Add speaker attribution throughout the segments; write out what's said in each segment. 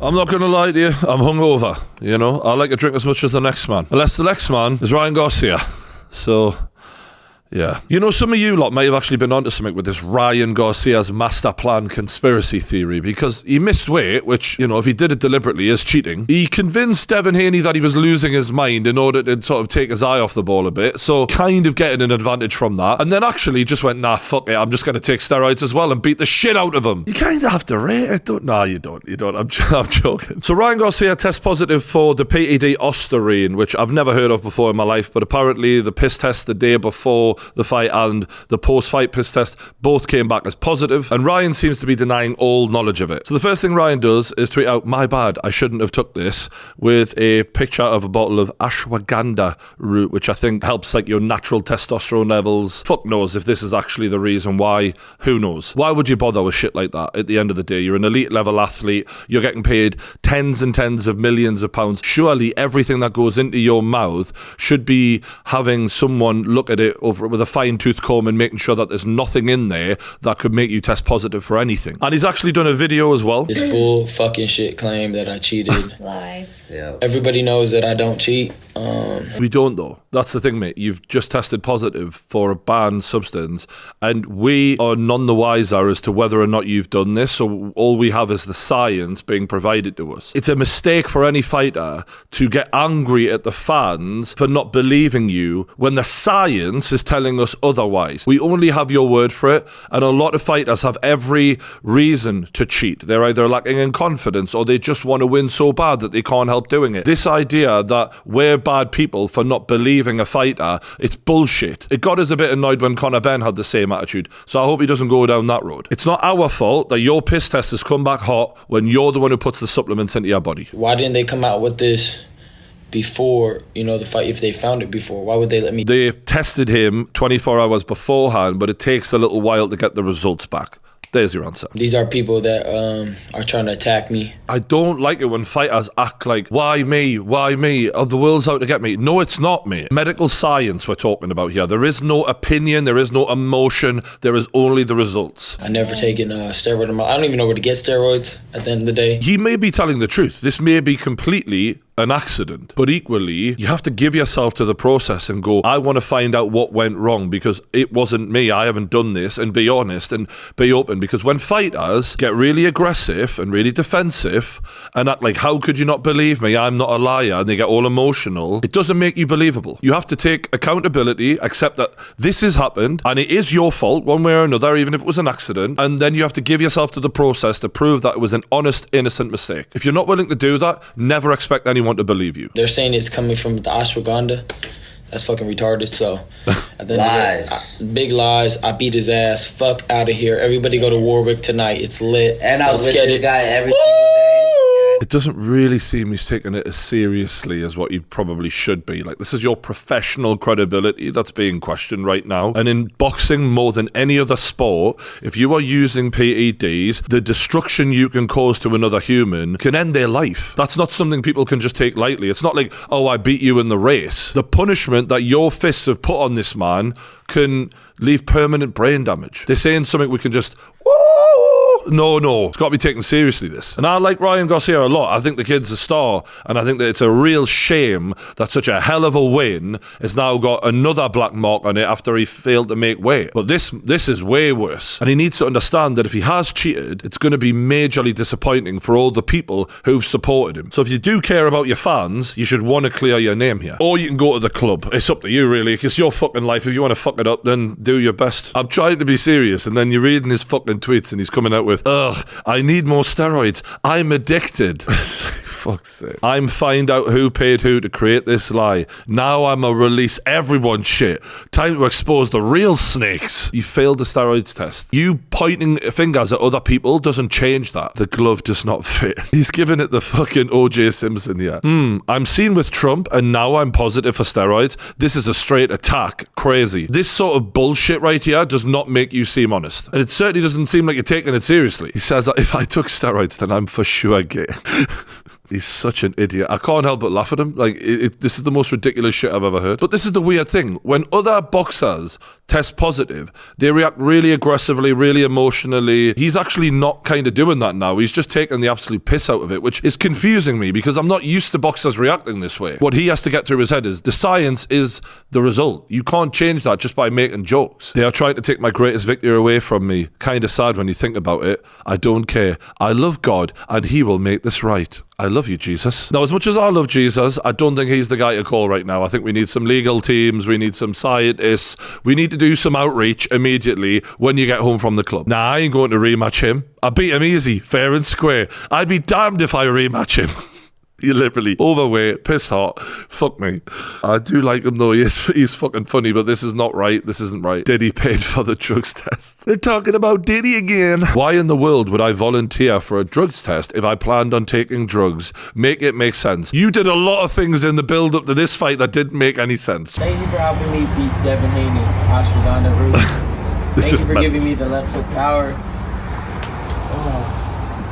Speaker 1: I'm not going to lie to you. I'm hungover, you know. I like to drink as much as the next man. Unless the next man is Ryan Garcia. So... yeah. You know, some of you lot may have actually been onto something with this Ryan Garcia's master plan conspiracy theory, because he missed weight, which, you know, if he did it deliberately is cheating. He convinced Devin Haney that he was losing his mind in order to sort of take his eye off the ball a bit, so kind of getting an advantage from that. And then actually just went, nah, fuck it, I'm just going to take steroids as well and beat the shit out of him. You kind of have to rate it, don't? Nah, you don't. I'm joking. So Ryan Garcia tests positive for the PED ostarine, which I've never heard of before in my life, but apparently the piss test the day before the fight and the post-fight piss test both came back as positive, and Ryan seems to be denying all knowledge of it. So the first thing Ryan does is tweet out, "My bad, I shouldn't have took this," with a picture of a bottle of ashwagandha root, which I think helps like your natural testosterone levels. Fuck knows if this is actually the reason why. Who knows? Why would you bother with shit like that? At the end of the day, you're an elite level athlete, you're getting paid tens and tens of millions of pounds. Surely everything that goes into your mouth should be having someone look at it over with a fine-tooth comb and making sure that there's nothing in there that could make you test positive for anything. And he's actually done a video as well.
Speaker 2: This bull fucking shit claim that I cheated.
Speaker 3: Lies.
Speaker 2: Yeah. Everybody knows that I don't cheat.
Speaker 1: We don't though. That's the thing, mate. You've just tested positive for a banned substance, and we are none the wiser as to whether or not you've done this, so all we have is the science being provided to us. It's a mistake for any fighter to get angry at the fans for not believing you when the science is telling us otherwise. We only have your word for it, and a lot of fighters have every reason to cheat. They're either lacking in confidence or they just want to win so bad that they can't help doing it. This idea that we're bad people for not believing a fighter, it's bullshit. It got us a bit annoyed when Conor Benn had the same attitude, so I hope he doesn't go down that road. It's not our fault that your piss test has come back hot when you're the one who puts the supplements into your body.
Speaker 2: Why didn't they come out with this before, you know, the fight? If they found it before, why would they let me?
Speaker 1: They tested him 24 hours beforehand, but it takes a little while to get the results back. There's your answer.
Speaker 2: These are people that are trying to attack me.
Speaker 1: I don't like it when fighters act like, why me? Why me? Oh, the world's out to get me. No, it's not, mate. Medical science we're talking about here. There is no opinion. There is no emotion. There is only the results.
Speaker 2: I never taken steroid. I don't even know where to get steroids at the end of the day.
Speaker 1: He may be telling the truth. This may be completely an accident, but equally you have to give yourself to the process and go, I want to find out what went wrong, because it wasn't me, I haven't done this, and be honest and be open. Because when fighters get really aggressive and really defensive and act like, how could you not believe me, I'm not a liar, and they get all emotional, it doesn't make you believable. You have to take accountability, accept that this has happened and it is your fault one way or another, even if it was an accident, and then you have to give yourself to the process to prove that it was an honest, innocent mistake. If you're not willing to do that, never expect anyone to believe you.
Speaker 2: They're saying it's coming from the ashwagandha. That's fucking retarded. So
Speaker 4: lies.
Speaker 2: Big lies. I beat his ass. Fuck out of here. Everybody go to Warwick tonight. It's lit.
Speaker 4: And I was with this guy every single day.
Speaker 1: It doesn't really seem he's taking it as seriously as what you probably should be. Like, this is your professional credibility that's being questioned right now. And in boxing, more than any other sport, if you are using PEDs, the destruction you can cause to another human can end their life. That's not something people can just take lightly. It's not like, oh, I beat you in the race. The punishment that your fists have put on this man can leave permanent brain damage. They're saying something we can just, no, it's got to be taken seriously, this. And I like Ryan Garcia a lot. I think the kid's a star, and I think that it's a real shame that such a hell of a win has now got another black mark on it after he failed to make weight. But this is way worse, and he needs to understand that if he has cheated, it's going to be majorly disappointing for all the people who've supported him. So if you do care about your fans, you should want to clear your name here. Or you can go to the club. It's up to you, really. It's your fucking life. If you want to fuck it up, then do your best. I'm trying to be serious, and then you're reading his fucking tweets and he's coming out with, ugh, I need more steroids. I'm addicted. Fuck's sake. I'm find out who paid who to create this lie. Now I'm a release everyone shit. Time to expose the real snakes. You failed the steroids test. You pointing fingers at other people doesn't change that. The glove does not fit. He's giving it the fucking OJ Simpson here. I'm seen with Trump and now I'm positive for steroids. This is a straight attack. Crazy. This sort of bullshit right here does not make you seem honest. And it certainly doesn't seem like you're taking it seriously. He says that if I took steroids, then I'm for sure gay. He's such an idiot. I can't help but laugh at him. Like, this is the most ridiculous shit I've ever heard. But this is the weird thing. When other boxers test positive, they react really aggressively, really emotionally. He's actually not kind of doing that now. He's just taking the absolute piss out of it, which is confusing me because I'm not used to boxers reacting this way. What he has to get through his head is the science is the result. You can't change that just by making jokes. They are trying to take my greatest victory away from me. Kind of sad when you think about it. I don't care. I love God and he will make this right. I love you, Jesus. Now, as much as I love Jesus, I don't think he's the guy to call right now. I think we need some legal teams. We need some scientists. We need to do some outreach immediately when you get home from the club. Nah, I ain't going to rematch him. I beat him easy, fair and square. I'd be damned if I rematch him. You're literally overweight, pissed hot. Fuck me. I do like him though. He's fucking funny, but this is not right. This isn't right. Diddy paid for the drugs test. They're talking about Diddy again. Why in the world would I volunteer for a drugs test if I planned on taking drugs? Make it make sense. You did a lot of things in the build up to this fight that didn't make any sense.
Speaker 2: Thank you for helping me beat Devin Haney, ashwagandha root. Thank you for giving me the left foot power.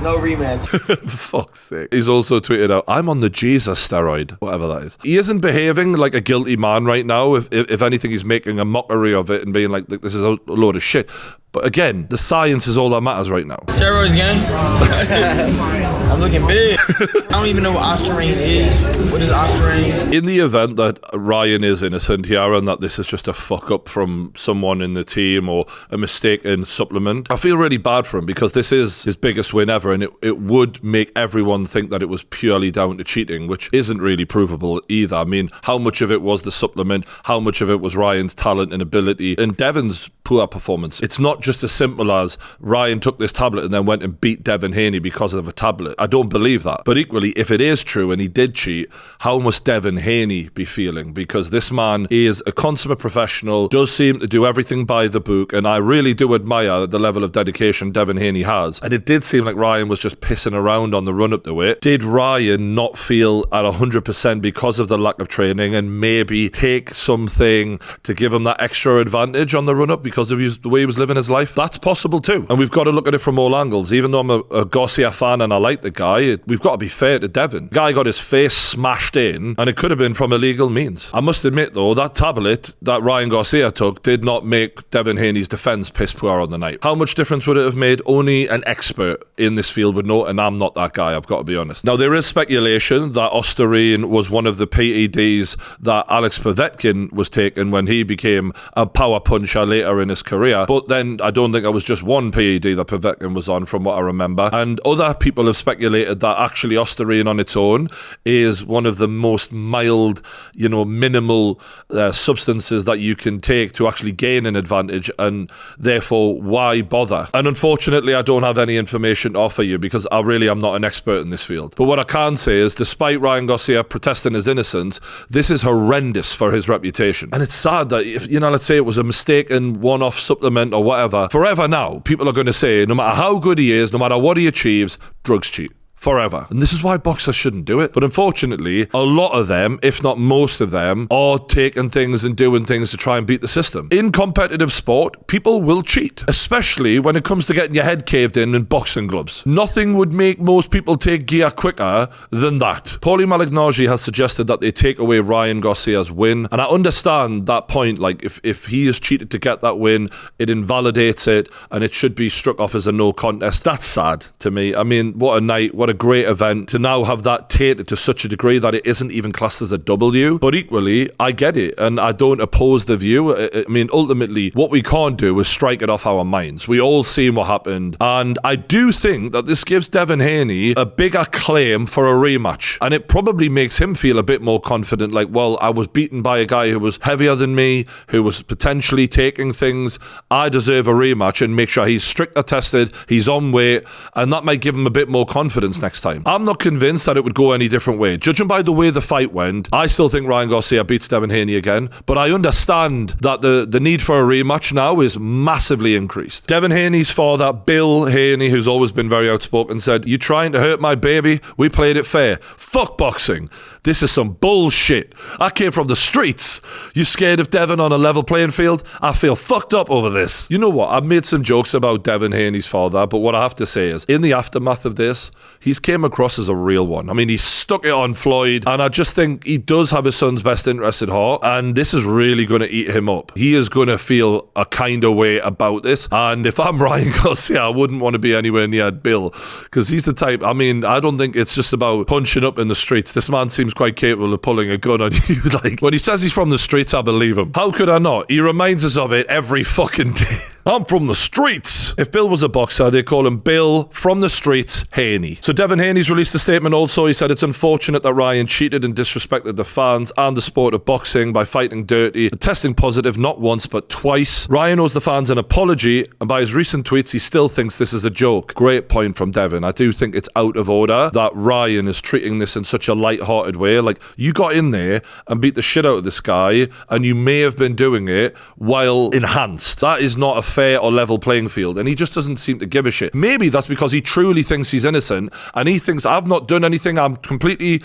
Speaker 2: No rematch.
Speaker 1: For fuck's sake. He's also tweeted out, I'm on the Jesus steroid, whatever that is. He isn't behaving like a guilty man right now. If anything, he's making a mockery of it and being like, this is a load of shit. But again, the science is all that matters right now.
Speaker 2: Steroids, gang. I'm looking big. I don't even know what ostarine is. What is ostarine?
Speaker 1: In the event that Ryan is innocent here and that this is just a fuck up from someone in the team or a mistaken supplement, I feel really bad for him because this is his biggest win ever and it would make everyone think that it was purely down to cheating, which isn't really provable either. I mean, how much of it was the supplement? How much of it was Ryan's talent and ability? And Devin's poor performance. It's not just as simple as Ryan took this tablet and then went and beat Devin Haney because of a tablet. I don't believe that. But equally, if it is true and he did cheat, how must Devin Haney be feeling? Because this man is a consummate professional, does seem to do everything by the book, and I really do admire the level of dedication Devin Haney has. And it did seem like Ryan was just pissing around on the run up to it. Did Ryan not feel at 100% because of the lack of training and maybe take something to give him that extra advantage on the run up because of the way he was living his life? That's possible too. And we've got to look at it from all angles. Even though I'm a Garcia fan and I like the guy, we've got to be fair to Devin. The guy got his face smashed in and it could have been from illegal means. I must admit though, that tablet that Ryan Garcia took did not make Devin Haney's defense piss poor on the night. How much difference would it have made? Only an expert in this field would know, and I'm not that guy, I've got to be honest. Now, there is speculation that ostarine was one of the PEDs that Alex Povetkin was taking when he became a power puncher later in his career. But then I don't think it was just one PED that Povetkin was on, from what I remember. And other people have speculated that actually ostarine on its own is one of the most mild, minimal substances that you can take to actually gain an advantage, and therefore why bother? And unfortunately, I don't have any information to offer you because I really am not an expert in this field. But what I can say is, despite Ryan Garcia protesting his innocence, this is horrendous for his reputation. And it's sad that if, let's say it was a mistaken one-off supplement or whatever, forever now, people are going to say, no matter how good he is, no matter what he achieves, drugs cheat. Forever. And this is why boxers shouldn't do it. But unfortunately, a lot of them, if not most of them, are taking things and doing things to try and beat the system. In competitive sport, people will cheat, especially when it comes to getting your head caved in boxing gloves. Nothing would make most people take gear quicker than that. Paulie Malignaggi has suggested that they take away Ryan Garcia's win, and I understand that point. Like, if he has cheated to get that win, it invalidates it, and it should be struck off as a no contest. That's sad to me. I mean, what a night, what a great event, to now have that tainted to such a degree that it isn't even classed as a W. But equally, I get it, and I don't oppose the view. I mean, ultimately, what we can't do is strike it off our minds. We all seen what happened, and I do think that this gives Devin Haney a bigger claim for a rematch, and it probably makes him feel a bit more confident, like, well, I was beaten by a guy who was heavier than me, who was potentially taking things. I deserve a rematch, and make sure he's stricter tested, he's on weight, and that might give him a bit more confidence next time. I'm not convinced that it would go any different way. Judging by the way the fight went, I still think Ryan Garcia beats Devin Haney again, but I understand that the need for a rematch now is massively increased. Devin Haney's father, Bill Haney, who's always been very outspoken, said, "You trying to hurt my baby? We played it fair. Fuck boxing. This is some bullshit. I came from the streets. You scared of Devin on a level playing field? I feel fucked up over this." You know what? I've made some jokes about Devin Haney's father, but what I have to say is, in the aftermath of this, he he's came across as a real one. I mean, he stuck it on Floyd, and I just think he does have his son's best interest at heart, and this is really going to eat him up. He is going to feel a kind of way about this, and if I'm Ryan Garcia, I wouldn't want to be anywhere near Bill, because he's the type, I mean, I don't think it's just about punching up in the streets. This man seems quite capable of pulling a gun on you. Like, when he says he's from the streets, I believe him. How could I not? He reminds us of it every fucking day. I'm from the streets. If Bill was a boxer, they call him Bill from the streets Haney. So Devin Haney's released a statement also. He said it's unfortunate that Ryan cheated and disrespected the fans and the sport of boxing by fighting dirty and testing positive not once but twice. Ryan owes the fans an apology, and by his recent tweets, he still thinks this is a joke. Great point from Devin. I do think it's out of order that Ryan is treating this in such a light-hearted way. Like, you got in there and beat the shit out of this guy, and you may have been doing it while enhanced. That is not a fair or level playing field, and he just doesn't seem to give a shit. Maybe that's because he truly thinks he's innocent, and he thinks, I've not done anything, I'm completely,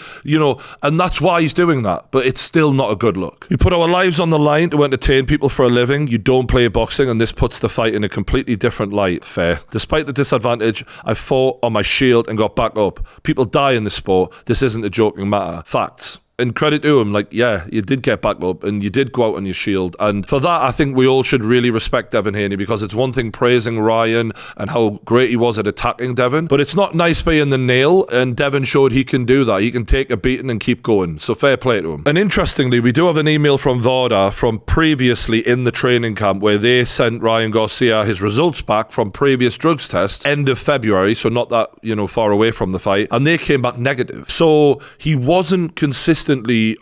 Speaker 1: and that's why he's doing that. But it's still not a good look. We put our lives on the line to entertain people for a living. You don't play boxing, and this puts the fight in a completely different light. Fair. Despite the disadvantage, I fought on my shield and got back up. People die in this sport. This isn't a joking matter. Facts. And credit to him, like, yeah, you did get back up and you did go out on your shield. And for that, I think we all should really respect Devin Haney, because it's one thing praising Ryan and how great he was at attacking Devin, but it's not nice being the nail, and Devin showed he can do that. He can take a beating and keep going. So fair play to him. And interestingly, we do have an email from Varda from previously in the training camp where they sent Ryan Garcia his results back from previous drugs tests end of February, so not that, far away from the fight, and they came back negative. So he wasn't consistently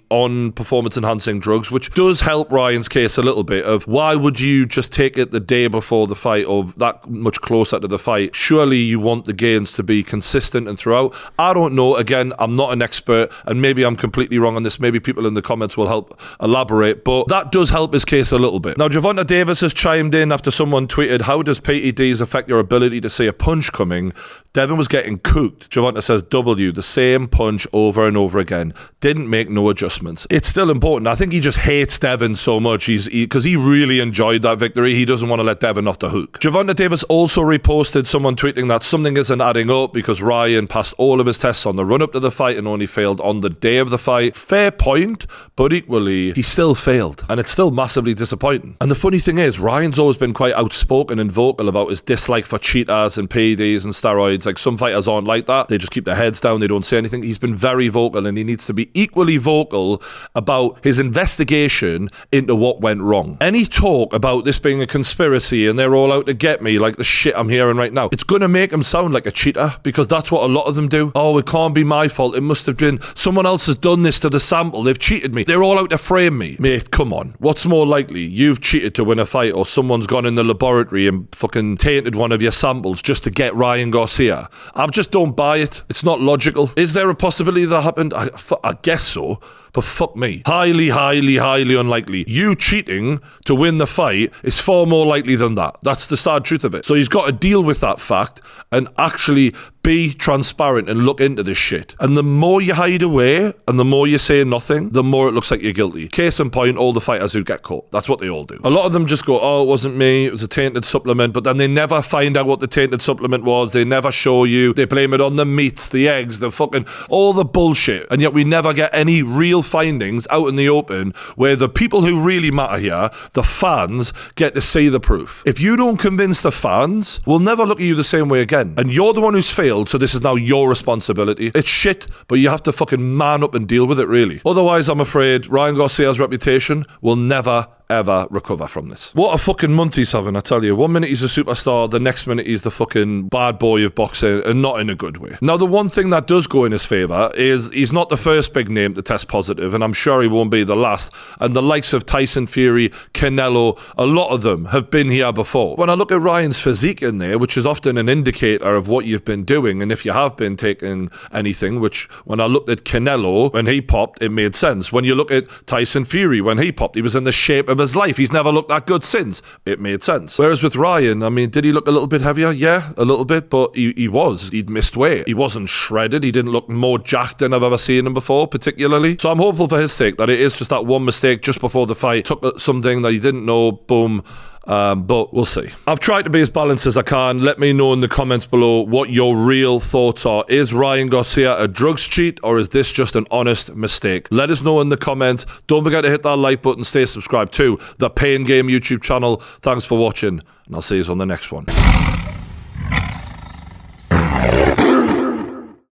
Speaker 1: on performance-enhancing drugs, which does help Ryan's case a little bit of why would you just take it the day before the fight or that much closer to the fight? Surely you want the gains to be consistent and throughout. I don't know. Again, I'm not an expert, and maybe I'm completely wrong on this. Maybe people in the comments will help elaborate, but that does help his case a little bit. Now, Javonta Davis has chimed in after someone tweeted, how does PEDs affect your ability to see a punch coming? Devin was getting cooked. Javonta says, W, the same punch over and over again. Didn't make no adjustments. It's still important. I think he just hates Devin so much because he really enjoyed that victory. He doesn't want to let Devin off the hook. Javonta Davis also reposted someone tweeting that something isn't adding up because Ryan passed all of his tests on the run-up to the fight and only failed on the day of the fight. Fair point, but equally, he still failed, and it's still massively disappointing. And the funny thing is, Ryan's always been quite outspoken and vocal about his dislike for cheaters and PEDs and steroids. Like, some fighters aren't like that. They just keep their heads down. They don't say anything. He's been very vocal, and he needs to be equally vocal about his investigation into what went wrong. Any talk about this being a conspiracy and they're all out to get me, like the shit I'm hearing right now, it's going to make him sound like a cheater, because that's what a lot of them do. Oh, it can't be my fault. It must have been someone else has done this to the sample. They've cheated me. They're all out to frame me. Mate, come on. What's more likely? You've cheated to win a fight, or someone's gone in the laboratory and fucking tainted one of your samples just to get Ryan Garcia? I just don't buy it. It's not logical. Is there a possibility that happened? I guess so. But fuck me. Highly, highly, highly unlikely. You cheating to win the fight is far more likely than that. That's the sad truth of it. So he's got to deal with that fact and actually be transparent and look into this shit. And the more you hide away and the more you say nothing, the more it looks like you're guilty. Case in point, all the fighters who get caught. That's what they all do. A lot of them just go, oh, it wasn't me. It was a tainted supplement. But then they never find out what the tainted supplement was. They never show you. They blame it on the meat, the eggs, the fucking, all the bullshit. And yet we never get any real findings out in the open where the people who really matter here, the fans, get to see the proof. If you don't convince the fans, we'll never look at you the same way again. And you're the one who's failed, so this is now your responsibility. It's shit, but you have to fucking man up and deal with it, really. Otherwise, I'm afraid Ryan Garcia's reputation will never ever recover from this. What a fucking month he's having, I tell you. 1 minute he's a superstar, the next minute he's the fucking bad boy of boxing, and not in a good way. Now, the one thing that does go in his favour is he's not the first big name to test positive, and I'm sure he won't be the last. And the likes of Tyson Fury, Canelo, a lot of them have been here before. When I look at Ryan's physique in there, which is often an indicator of what you've been doing, and if you have been taking anything, which when I looked at Canelo, when he popped, it made sense. When you look at Tyson Fury, when he popped, he was in the shape of his life. He's never looked that good since. It made sense. Whereas with Ryan, I mean, did he look a little bit heavier? Yeah, a little bit, but he'd missed weight. He wasn't shredded. He didn't look more jacked than I've ever seen him before, particularly. So I'm hopeful for his sake that it is just that one mistake just before the fight, took something that he didn't know, boom, But we'll see. I've tried to be as balanced as I can. Let me know in the comments below what your real thoughts are. Is Ryan Garcia a drugs cheat, or is this just an honest mistake? Let us know in the comments. Don't forget to hit that like button. Stay subscribed to the Pain Game YouTube channel. Thanks for watching, and I'll see you on the next one.